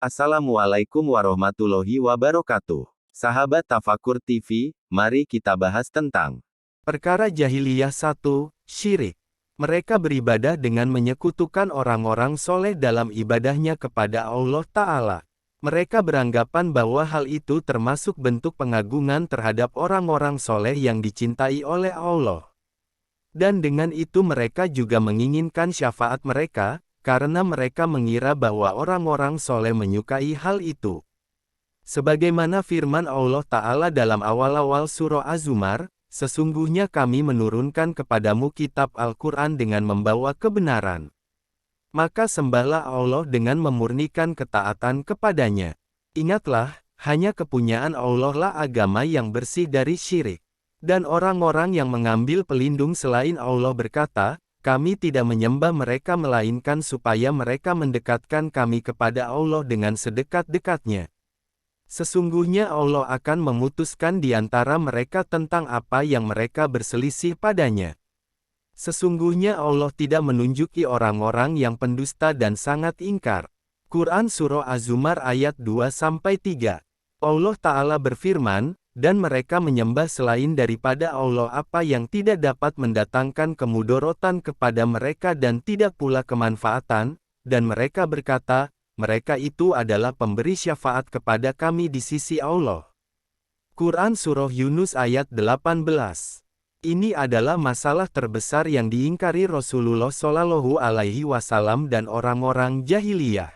Assalamualaikum warahmatullahi wabarakatuh. Sahabat Tafakur TV, mari kita bahas tentang perkara jahiliyah 1, syirik. Mereka beribadah dengan menyekutukan orang-orang soleh dalam ibadahnya kepada Allah Ta'ala. Mereka beranggapan bahwa hal itu termasuk bentuk pengagungan terhadap orang-orang soleh yang dicintai oleh Allah. Dan dengan itu mereka juga menginginkan syafaat mereka, karena mereka mengira bahwa orang-orang soleh menyukai hal itu. Sebagaimana firman Allah Ta'ala dalam awal-awal surah Az-Zumar, sesungguhnya kami menurunkan kepadamu kitab Al-Quran dengan membawa kebenaran. Maka sembahlah Allah dengan memurnikan ketaatan kepadanya. Ingatlah, hanya kepunyaan Allah lah agama yang bersih dari syirik. Dan orang-orang yang mengambil pelindung selain Allah berkata, kami tidak menyembah mereka melainkan supaya mereka mendekatkan kami kepada Allah dengan sedekat-dekatnya. Sesungguhnya Allah akan memutuskan di antara mereka tentang apa yang mereka berselisih padanya. Sesungguhnya Allah tidak menunjuki orang-orang yang pendusta dan sangat ingkar. Quran Surah Az-Zumar ayat 2-3. Allah Ta'ala berfirman, dan mereka menyembah selain daripada Allah apa yang tidak dapat mendatangkan kemudorotan kepada mereka dan tidak pula kemanfaatan, dan mereka berkata, mereka itu adalah pemberi syafaat kepada kami di sisi Allah. Quran Surah Yunus ayat 18. Ini adalah masalah terbesar yang diingkari Rasulullah Shallallahu Alaihi Wasallam dan orang-orang jahiliyah.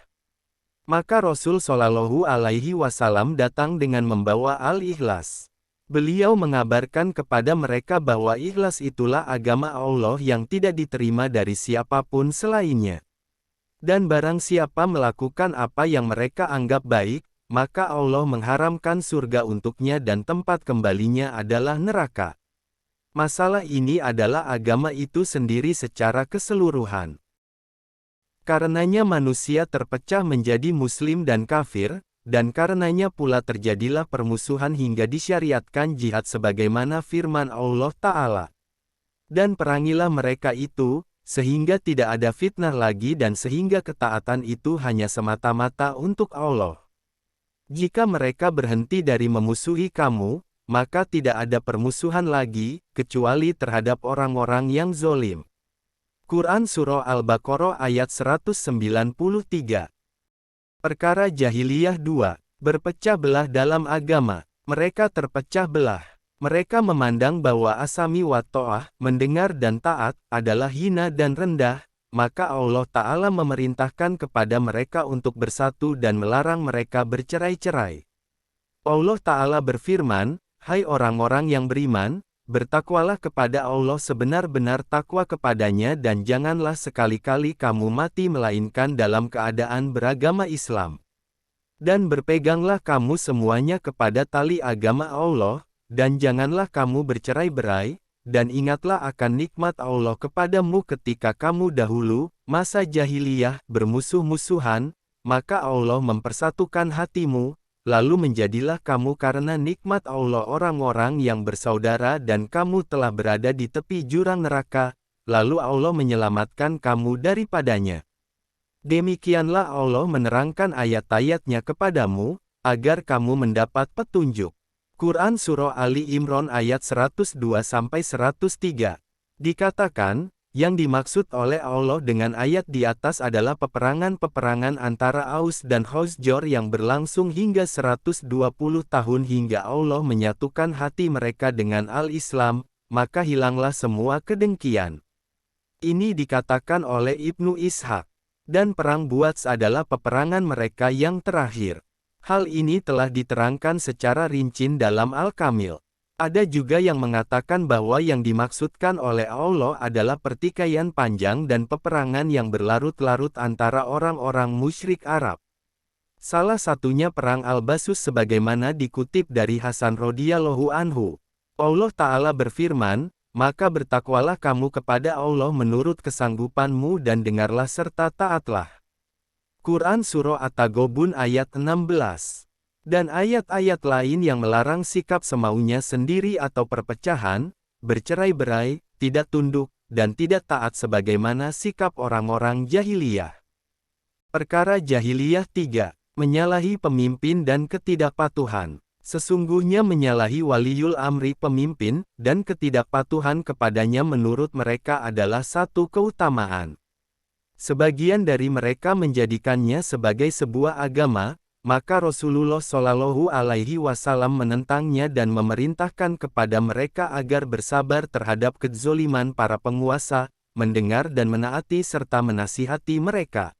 Maka Rasul Shallallahu Alaihi Wasallam datang dengan membawa Al-Ikhlas. Beliau mengabarkan kepada mereka bahwa ikhlas itulah agama Allah yang tidak diterima dari siapapun selainnya. Dan barang siapa melakukan apa yang mereka anggap baik, maka Allah mengharamkan surga untuknya dan tempat kembalinya adalah neraka. Masalah ini adalah agama itu sendiri secara keseluruhan. Karenanya manusia terpecah menjadi muslim dan kafir, dan karenanya pula terjadilah permusuhan hingga disyariatkan jihad sebagaimana firman Allah Ta'ala. Dan perangilah mereka itu, sehingga tidak ada fitnah lagi dan sehingga ketaatan itu hanya semata-mata untuk Allah. Jika mereka berhenti dari memusuhi kamu, maka tidak ada permusuhan lagi, kecuali terhadap orang-orang yang zolim. Quran Surah Al-Baqarah ayat 193. Perkara jahiliyah 2. Berpecah belah dalam agama. Mereka terpecah belah. Mereka memandang bahwa asami wa ta'ah, mendengar dan taat, adalah hina dan rendah, maka Allah Ta'ala memerintahkan kepada mereka untuk bersatu dan melarang mereka bercerai-cerai. Allah Ta'ala berfirman, hai orang-orang yang beriman, bertakwalah kepada Allah sebenar-benar takwa kepadanya dan janganlah sekali-kali kamu mati melainkan dalam keadaan beragama Islam. Dan berpeganglah kamu semuanya kepada tali agama Allah, dan janganlah kamu bercerai-berai, dan ingatlah akan nikmat Allah kepadamu ketika kamu dahulu, masa jahiliyah, bermusuh-musuhan, maka Allah mempersatukan hatimu, lalu menjadilah kamu karena nikmat Allah orang-orang yang bersaudara dan kamu telah berada di tepi jurang neraka, lalu Allah menyelamatkan kamu daripadanya. Demikianlah Allah menerangkan ayat-ayatnya kepadamu, agar kamu mendapat petunjuk. Quran Surah Ali Imran ayat 102-103. Dikatakan, yang dimaksud oleh Allah dengan ayat di atas adalah peperangan-peperangan antara Aus dan Khazraj yang berlangsung hingga 120 tahun hingga Allah menyatukan hati mereka dengan Al-Islam, maka hilanglah semua kedengkian. Ini dikatakan oleh Ibnu Ishaq. Dan perang Buats adalah peperangan mereka yang terakhir. Hal ini telah diterangkan secara rinci dalam Al-Kamil. Ada juga yang mengatakan bahwa yang dimaksudkan oleh Allah adalah pertikaian panjang dan peperangan yang berlarut-larut antara orang-orang musyrik Arab. Salah satunya perang Al-Basus sebagaimana dikutip dari Hasan radhiyallahu anhu. Allah Ta'ala berfirman, maka bertakwalah kamu kepada Allah menurut kesanggupanmu dan dengarlah serta taatlah. Quran Surah At-Taghabun ayat 16. Dan ayat-ayat lain yang melarang sikap semaunya sendiri atau perpecahan, bercerai-berai, tidak tunduk, dan tidak taat sebagaimana sikap orang-orang jahiliyah. Perkara jahiliyah 3. Menyalahi pemimpin dan ketidakpatuhan. Sesungguhnya menyalahi waliul amri pemimpin, dan ketidakpatuhan kepadanya menurut mereka adalah satu keutamaan. Sebagian dari mereka menjadikannya sebagai sebuah agama, maka Rasulullah Shallallahu Alaihi Wasallam menentangnya dan memerintahkan kepada mereka agar bersabar terhadap kezoliman para penguasa, mendengar dan menaati serta menasihati mereka.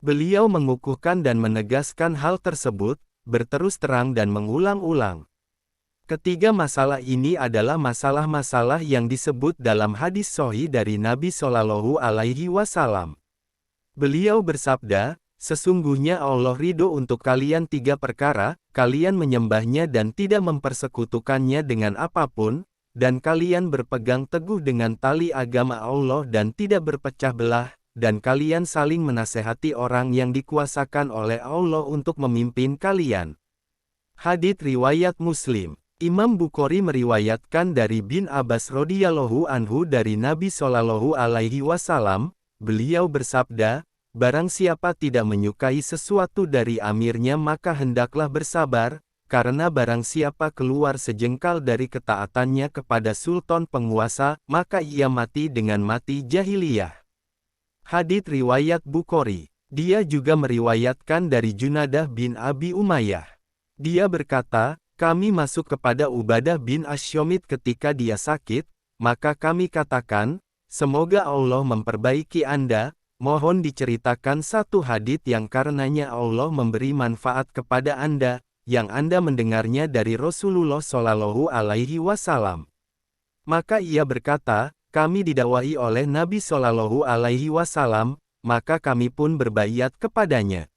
Beliau mengukuhkan dan menegaskan hal tersebut, berterus terang dan mengulang-ulang. Ketiga masalah ini adalah masalah-masalah yang disebut dalam hadis sahih dari Nabi Shallallahu Alaihi Wasallam. Beliau bersabda, sesungguhnya Allah ridho untuk kalian tiga perkara, kalian menyembahnya dan tidak mempersekutukannya dengan apapun, dan kalian berpegang teguh dengan tali agama Allah dan tidak berpecah belah, dan kalian saling menasehati orang yang dikuasakan oleh Allah untuk memimpin kalian. Hadits riwayat Muslim. Imam Bukhari meriwayatkan dari bin Abbas radhiyallahu anhu dari Nabi Shallallahu Alaihi Wasallam, beliau bersabda, barang siapa tidak menyukai sesuatu dari amirnya maka hendaklah bersabar, karena barang siapa keluar sejengkal dari ketaatannya kepada sultan penguasa, maka ia mati dengan mati jahiliyah. Hadits riwayat Bukhari. Dia juga meriwayatkan dari Junadah bin Abi Umayyah. Dia berkata, kami masuk kepada Ubadah bin Asyomit ketika dia sakit, maka kami katakan, semoga Allah memperbaiki Anda, mohon diceritakan satu hadits yang karenanya Allah memberi manfaat kepada Anda, yang Anda mendengarnya dari Rasulullah Shallallahu Alaihi Wasallam. Maka ia berkata, kami didakwahi oleh Nabi Shallallahu Alaihi Wasallam, maka kami pun berbaiat kepadanya.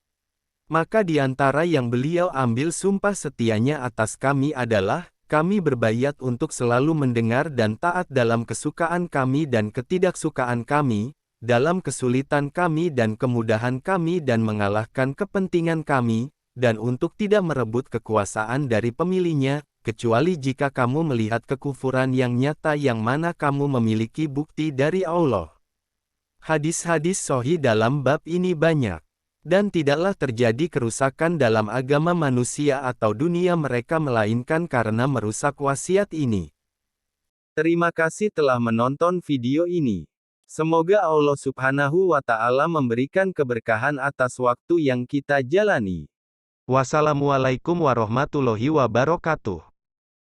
Maka di antara yang beliau ambil sumpah setianya atas kami adalah, kami berbaiat untuk selalu mendengar dan taat dalam kesukaan kami dan ketidaksukaan kami, dalam kesulitan kami dan kemudahan kami dan mengalahkan kepentingan kami, dan untuk tidak merebut kekuasaan dari pemilihnya, kecuali jika kamu melihat kekufuran yang nyata yang mana kamu memiliki bukti dari Allah. Hadis-hadis sahih dalam bab ini banyak. Dan tidaklah terjadi kerusakan dalam agama manusia atau dunia mereka melainkan karena merusak wasiat ini. Terima kasih telah menonton video ini. Semoga Allah Subhanahu wa Ta'ala memberikan keberkahan atas waktu yang kita jalani. Wassalamualaikum warahmatullahi wabarakatuh.